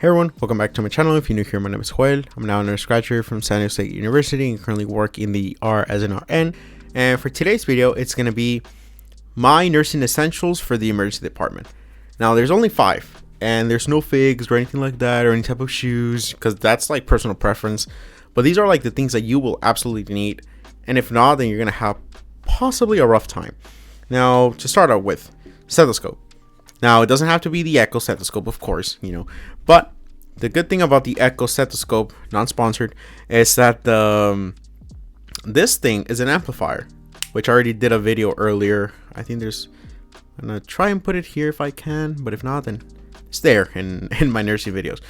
Hey everyone, welcome back to my channel. If you're new here, my name is Joel. I'm now a nurse graduate from San Diego State University and currently work in the ER as an RN. And for today's video, it's going to be my nursing essentials for the emergency department. Now, there's only 5, and there's no figs or anything like that, or any type of shoes, because that's like personal preference. But these are like the things that you will absolutely need. And if not, then you're going to have possibly a rough time. Now, to start out with, stethoscope. Now, it doesn't have to be the Echo stethoscope, of course, but the good thing about the Echo stethoscope, non-sponsored, is that this thing is an amplifier, which I already did a video earlier. I think I'm gonna try and put it here if I can, but if not, then it's there in my nursing videos.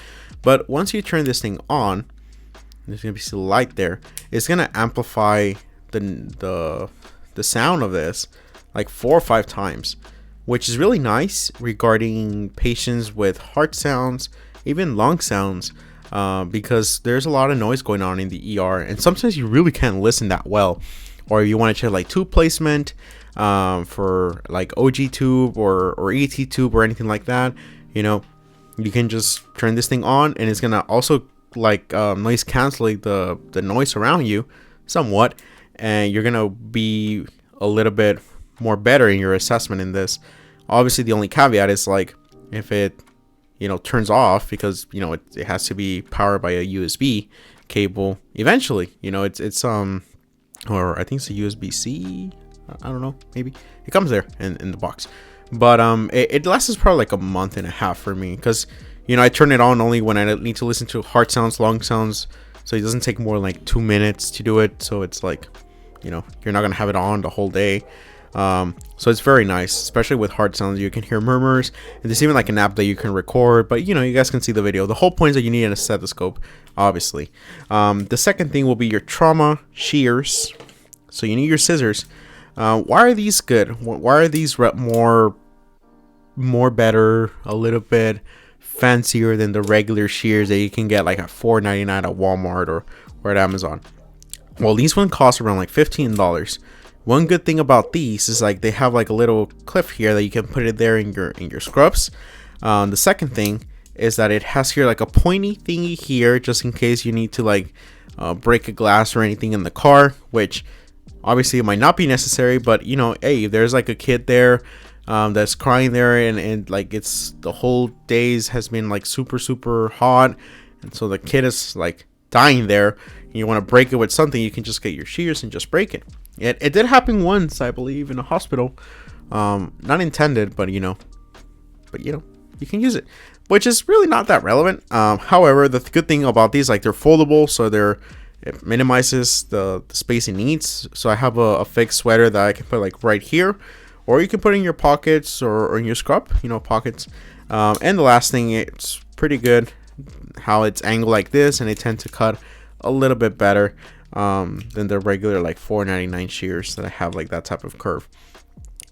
But once you turn this thing on, there's gonna be some light there. It's gonna amplify the sound of this like 4 or 5 times, which is really nice regarding patients with heart sounds, even lung sounds, because there's a lot of noise going on in the ER, and sometimes you really can't listen that well. Or you want to check like tube placement for like OG tube or ET tube or anything like that. You can just turn this thing on, and it's gonna also like noise canceling the noise around you somewhat, and you're gonna be a little bit more better in your assessment in this. Obviously, the only caveat is like if it turns off, because it has to be powered by a USB cable eventually. It's or I think it's a USB-C. I don't know, maybe it comes there in the box. But it lasts probably like a month and a half for me, because I turn it on only when I need to listen to heart sounds, lung sounds, so it doesn't take more than like 2 minutes to do it. So it's like you're not gonna have it on the whole day. So it's very nice, especially with heart sounds. You can hear murmurs, and there's even like an app that you can record, but you guys can see the video. The whole point is that you need a stethoscope, obviously. The second thing will be your trauma shears. So you need your scissors. Why are these good? Why are these more better, a little bit fancier than the regular shears that you can get like at $4.99 at Walmart or at Amazon? Well, these one cost around like $15. One good thing about these is like they have like a little clip here that you can put it there in your scrubs. The second thing is that it has here like a pointy thingy here, just in case you need to like break a glass or anything in the car, which obviously it might not be necessary, but hey, if there's like a kid there that's crying there, and like it's the whole days has been like super hot, and so the kid is like dying there, and you want to break it with something, you can just get your shears and just break it. It did happen once, I believe, in a hospital. Not intended, but you can use it, which is really not that relevant. However, the good thing about these, like, they're foldable, so it minimizes the space it needs. So I have a fixed sweater that I can put like right here, or you can put in your pockets or in your scrub, pockets. And the last thing, it's pretty good how it's angled like this, and they tend to cut a little bit better than the regular like $4.99 shears that I have like that type of curve.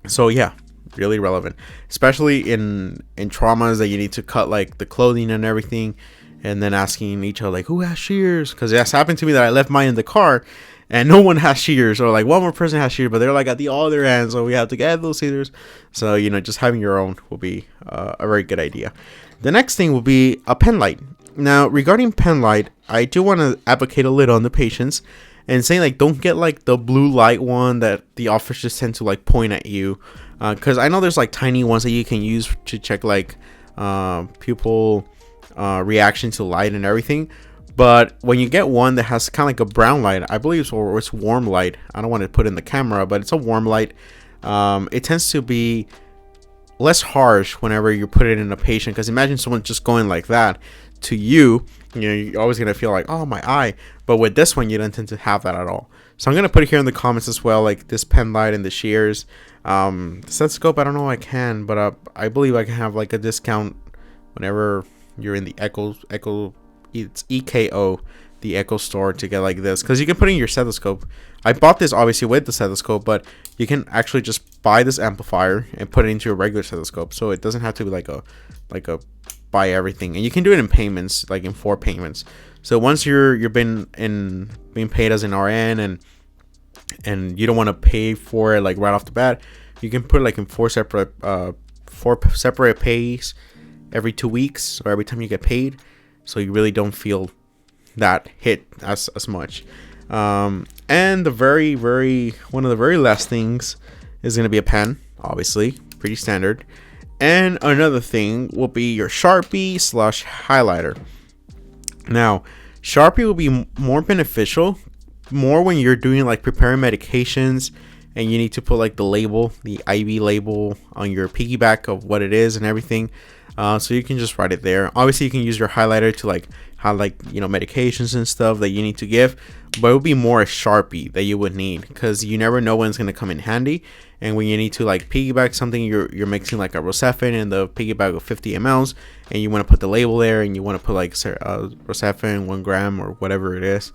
So yeah, really relevant, especially in traumas that you need to cut like the clothing and everything, and then asking each other like, who has shears? Because it's happened to me that I left mine in the car and no one has shears, or like one more person has shears, but they're like at the other end, so we have to get those scissors. So just having your own will be a very good idea. The next thing will be a pen light. Now, regarding pen light, I do want to advocate a little on the patients and saying like don't get like the blue light one that the officers tend to like point at you, because I know there's like tiny ones that you can use to check like pupil reaction to light and everything. But when you get one that has kind of like a brown light, I believe it's warm light. I don't want to put in the camera, but it's a warm light. It tends to be less harsh whenever you put it in a patient, because imagine someone just going like that to you, you're always going to feel like, oh, my eye. But with this one, you don't tend to have that at all. So I'm going to put it here in the comments as well, like this pen light and the shears. The stethoscope, I don't know if I can, but I believe I can have like a discount whenever you're in the Echo, it's EKO, the Echo store, to get like this, because you can put in your stethoscope. I bought this obviously with the stethoscope, but you can actually just buy this amplifier and put it into your regular stethoscope, so it doesn't have to be like a buy everything. And you can do it in payments, like in 4 payments. So once you're being paid as an RN, and you don't want to pay for it like right off the bat, you can put it like in 4 separate pays, every 2 weeks or every time you get paid, so you really don't feel that hit as much. And the very one of the very last things is going to be a pen, obviously, pretty standard. And another thing will be your Sharpie / highlighter. Now, Sharpie will be more beneficial more when you're doing like preparing medications and you need to put like the label, the IV label on your piggyback of what it is and everything. So you can just write it there. Obviously you can use your highlighter to like highlight, you know, medications and stuff that you need to give, but it would be more a Sharpie that you would need, because you never know when it's going to come in handy. And when you need to like piggyback something, you're mixing like a Rocephin in the piggyback of 50 mLs, and you want to put the label there, and you want to put like Rocephin 1 gram or whatever it is.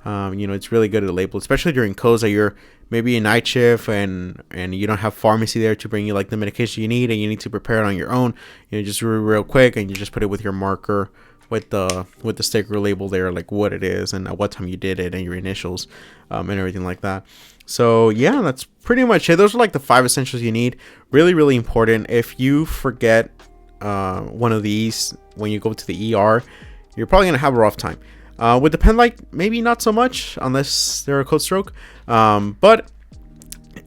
You know, it's really good to label, especially during codes that you're maybe a night shift and you don't have pharmacy there to bring you like the medication you need, and you need to prepare it on your own. You know, just real quick, and you just put it with your marker with the sticker label there, like what it is and at what time you did it and your initials, and everything like that. So yeah, that's pretty much it. Those are like the 5 essentials you need. Really important. If you forget one of these when you go to the ER, you're probably gonna have a rough time. With the pen light, maybe not so much unless they're a code stroke. But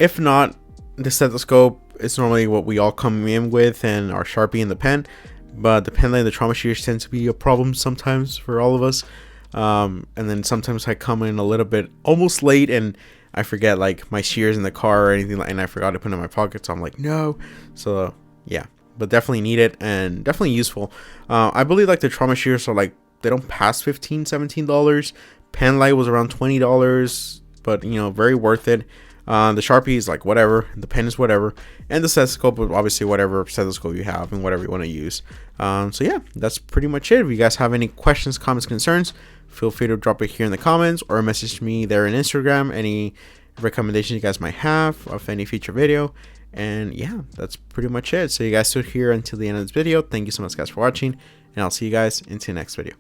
if not, the stethoscope is normally what we all come in with, and our Sharpie and the pen. But the pen light and the trauma shears tend to be a problem sometimes for all of us. And then sometimes I come in a little bit almost late and I forget like my shears in the car or anything, and I forgot to put it in my pocket, so I'm like, no. So yeah, but definitely need it and definitely useful. I believe like the trauma shears are like, they don't pass $15-17. Pen light was around $20, but you know, very worth it. The Sharpie is like whatever, the pen is whatever, and the stethoscope is obviously whatever stethoscope you have and whatever you want to use. So yeah, that's pretty much it. If you guys have any questions, comments, concerns, feel free to drop it here in the comments or message me there on Instagram. Any recommendations you guys might have of any future video. And yeah, that's pretty much it. So you guys stood here until the end of this video. Thank you so much guys for watching, and I'll see you guys into the next video.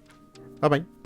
Bye bye.